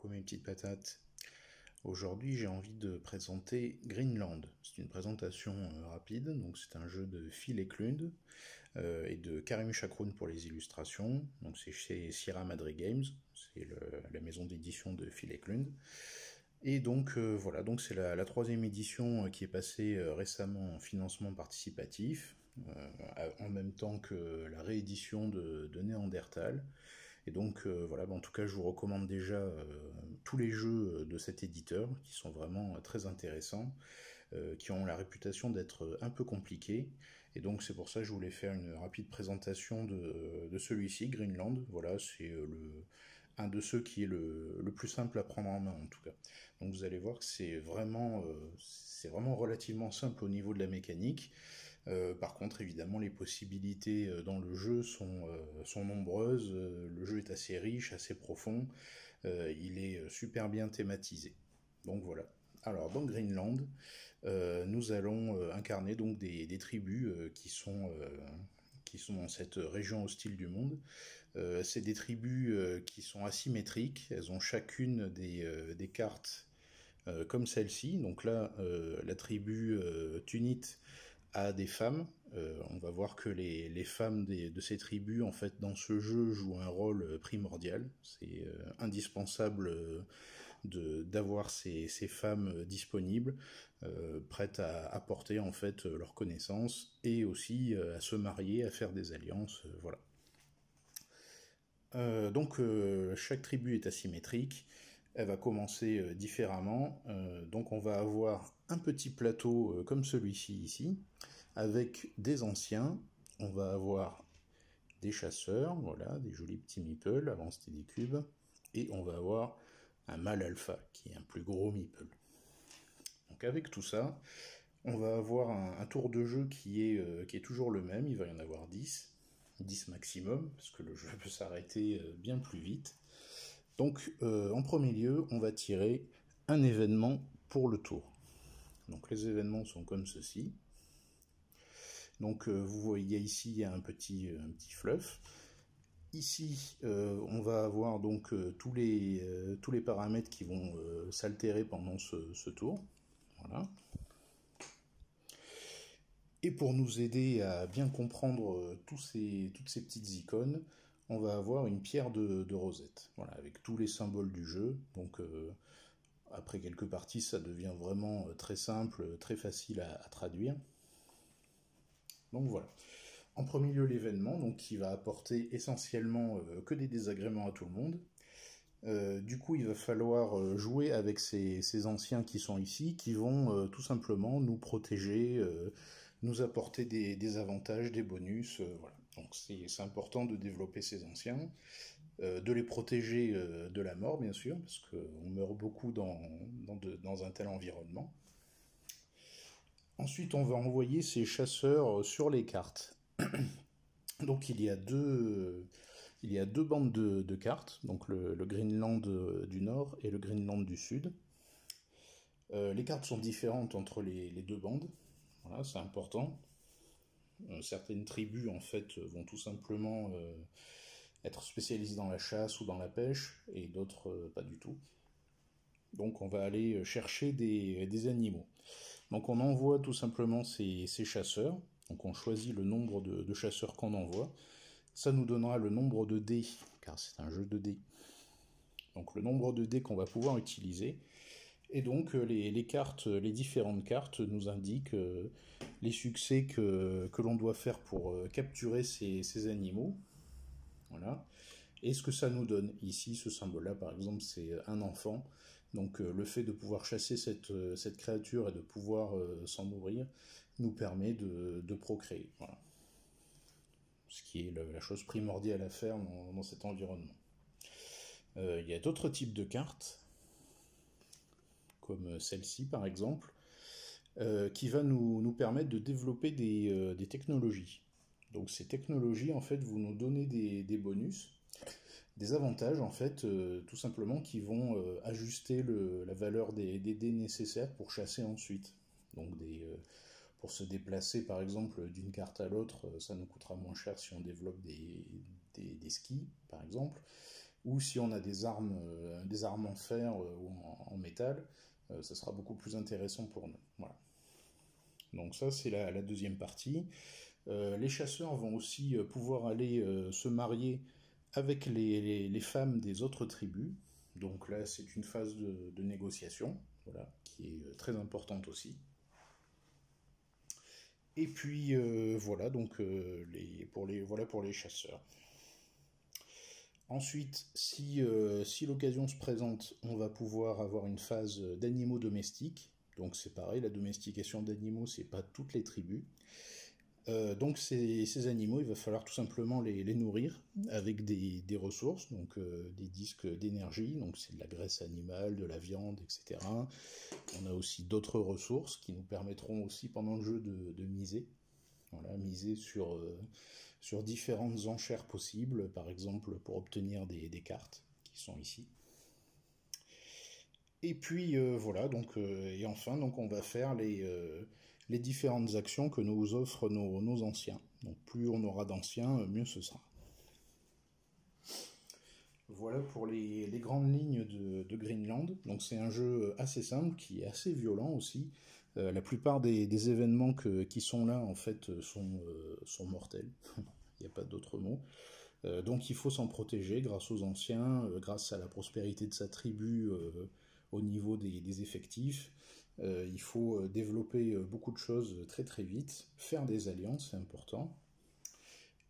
Coucou mes petites patates. Aujourd'hui j'ai envie de présenter Greenland. C'est une présentation rapide, donc c'est un jeu de Phil Eklund et de Karim Chakroun pour les illustrations. Donc c'est chez Sierra Madre Games, c'est la maison d'édition de Phil Eklund. Et donc voilà, donc c'est la troisième édition qui est passée récemment en financement participatif, en même temps que la réédition de Néandertal. Et donc voilà, en tout cas je vous recommande déjà tous les jeux de cet éditeur qui sont vraiment très intéressants, qui ont la réputation d'être un peu compliqués. Et donc c'est pour ça que je voulais faire une rapide présentation de celui-ci, Greenland. Voilà, c'est un de ceux qui est le plus simple à prendre en main en tout cas. Donc vous allez voir que c'est vraiment relativement simple au niveau de la mécanique. Par contre, évidemment, les possibilités dans le jeu sont nombreuses. Le jeu est assez riche, assez profond. Il est super bien thématisé. Donc voilà. Alors, dans Greenland, nous allons incarner donc des tribus qui sont dans cette région hostile du monde. C'est des tribus qui sont asymétriques. Elles ont chacune des cartes comme celle-ci. Donc là, la tribu Tunite à des femmes. On va voir que les femmes de ces tribus, en fait, dans ce jeu, jouent un rôle primordial. C'est indispensable d'avoir ces femmes disponibles, prêtes à apporter, en fait, leurs connaissances, et aussi à se marier, à faire des alliances, voilà. Donc, chaque tribu est asymétrique. Elle va commencer différemment. Donc on va avoir un petit plateau comme celui-ci ici, avec des anciens. On va avoir des chasseurs, voilà, des jolis petits meeples, avant c'était des cubes. Et on va avoir un mâle alpha, qui est un plus gros meeple. Donc avec tout ça, on va avoir un tour de jeu qui est toujours le même. Il va y en avoir 10 maximum, parce que le jeu peut s'arrêter bien plus vite. Donc, en premier lieu, on va tirer un événement pour le tour. Donc, les événements sont comme ceci. Donc, vous voyez ici, il y a un petit fluff. Ici, on va avoir donc tous les paramètres qui vont s'altérer pendant ce tour. Voilà. Et pour nous aider à bien comprendre toutes ces petites icônes, on va avoir une pierre de rosette, voilà, avec tous les symboles du jeu. Donc après quelques parties, ça devient vraiment très simple, très facile à traduire. Donc voilà. En premier lieu, l'événement, donc qui va apporter essentiellement que des désagréments à tout le monde. Du coup, il va falloir jouer avec ces anciens qui sont ici, qui vont tout simplement nous protéger, nous apporter des avantages, des bonus, voilà. Donc c'est important de développer ces anciens, de les protéger de la mort, bien sûr, parce qu'on meurt beaucoup dans un tel environnement. Ensuite, on va envoyer ces chasseurs sur les cartes. Donc il y a deux bandes de cartes, donc le Greenland du nord et le Greenland du sud. Les cartes sont différentes entre les deux bandes, voilà, c'est important. Certaines tribus en fait vont tout simplement être spécialisées dans la chasse ou dans la pêche, et d'autres pas du tout. Donc on va aller chercher des animaux. Donc on envoie tout simplement ces chasseurs, donc on choisit le nombre de chasseurs qu'on envoie. Ça nous donnera le nombre de dés, car c'est un jeu de dés. Donc le nombre de dés qu'on va pouvoir utiliser. Et donc les différentes cartes nous indiquent les succès que l'on doit faire pour capturer ces animaux. Voilà. Et ce que ça nous donne. Ici, ce symbole-là, par exemple, c'est un enfant. Donc le fait de pouvoir chasser cette créature et de pouvoir s'en nourrir nous permet de procréer. Voilà. Ce qui est la chose primordiale à faire dans cet environnement. Il y a d'autres types de cartes, comme celle-ci par exemple, qui va nous permettre de développer des technologies. Donc ces technologies, en fait, vont nous donner des bonus, des avantages, en fait, tout simplement, qui vont ajuster la valeur des dés nécessaires pour chasser ensuite. Donc pour se déplacer, par exemple, d'une carte à l'autre, ça nous coûtera moins cher si on développe des skis, par exemple. ou si on a des armes en fer ou en métal, ça sera beaucoup plus intéressant pour nous. Voilà. Donc ça, c'est la deuxième partie. Les chasseurs vont aussi pouvoir aller se marier avec les femmes des autres tribus. Donc là, c'est une phase de négociation, voilà, qui est très importante aussi. Et puis voilà, donc voilà pour les chasseurs. Ensuite, si l'occasion se présente, on va pouvoir avoir une phase d'animaux domestiques. Donc c'est pareil, la domestication d'animaux, c'est pas toutes les tribus. Donc ces animaux, il va falloir tout simplement les nourrir avec des ressources, donc des disques d'énergie, donc c'est de la graisse animale, de la viande, etc. On a aussi d'autres ressources qui nous permettront aussi pendant le jeu de miser. Voilà, miser sur différentes enchères possibles, par exemple pour obtenir des cartes qui sont ici. Et puis voilà, donc, et enfin, donc on va faire les différentes actions que nous offrent nos anciens. Donc plus on aura d'anciens, mieux ce sera. Voilà pour les grandes lignes de Greenland. Donc c'est un jeu assez simple, qui est assez violent aussi. La plupart des événements qui sont là, en fait, sont mortels. Il n'y a pas d'autre mot. Donc il faut s'en protéger grâce aux anciens, grâce à la prospérité de sa tribu au niveau des effectifs. Il faut développer beaucoup de choses très très vite, faire des alliances, c'est important.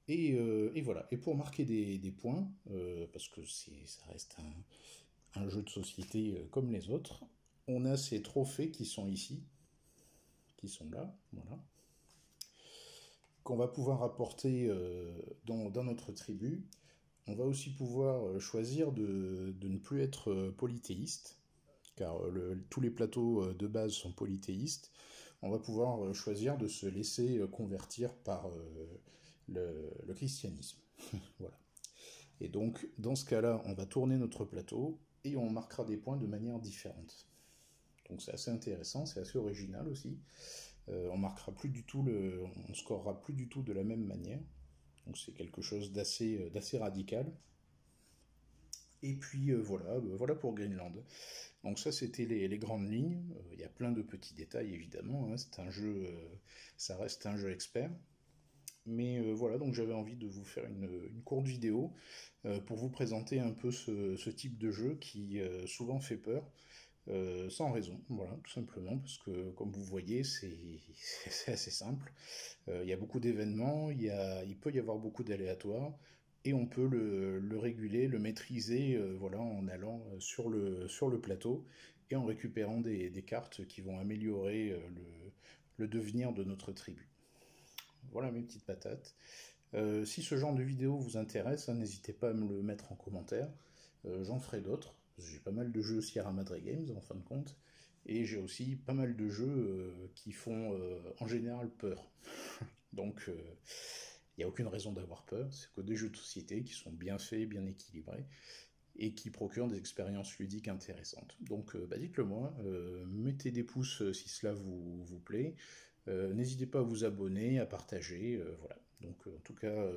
Et voilà. Et pour marquer des points, parce que ça reste un jeu de société comme les autres, on a ces trophées qui sont ici, qui sont là, voilà, qu'on va pouvoir apporter dans notre tribu. On va aussi pouvoir choisir de ne plus être polythéiste, car tous les plateaux de base sont polythéistes. On va pouvoir choisir de se laisser convertir par le christianisme. Voilà. Et donc, dans ce cas-là, on va tourner notre plateau et on marquera des points de manière différente. Donc c'est assez intéressant, c'est assez original aussi. On marquera plus du tout on scorera plus du tout de la même manière. Donc c'est quelque chose d'assez radical. Et puis voilà pour Greenland. Donc ça c'était les grandes lignes. Il y a plein de petits détails évidemment. Hein. C'est un jeu, ça reste un jeu expert. Mais voilà, donc j'avais envie de vous faire une courte vidéo pour vous présenter un peu ce type de jeu qui souvent fait peur. Sans raison, voilà, tout simplement, parce que comme vous voyez, c'est assez simple. Il y a beaucoup d'événements, il peut y avoir beaucoup d'aléatoires, et on peut le réguler, le maîtriser, voilà, en allant sur le plateau et en récupérant des cartes qui vont améliorer le devenir de notre tribu. Voilà mes petites patates. Si ce genre de vidéo vous intéresse, hein, n'hésitez pas à me le mettre en commentaire. J'en ferai d'autres. J'ai pas mal de jeux Sierra Madre Games en fin de compte. Et j'ai aussi pas mal de jeux qui font en général peur. Donc il n'y a aucune raison d'avoir peur. C'est que des jeux de société qui sont bien faits, bien équilibrés et qui procurent des expériences ludiques intéressantes. Donc dites-le moi, mettez des pouces si cela vous plaît. N'hésitez pas à vous abonner, à partager, voilà. Donc en tout cas,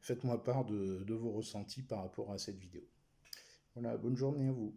faites-moi part de vos ressentis par rapport à cette vidéo. Voilà, bonne journée à vous.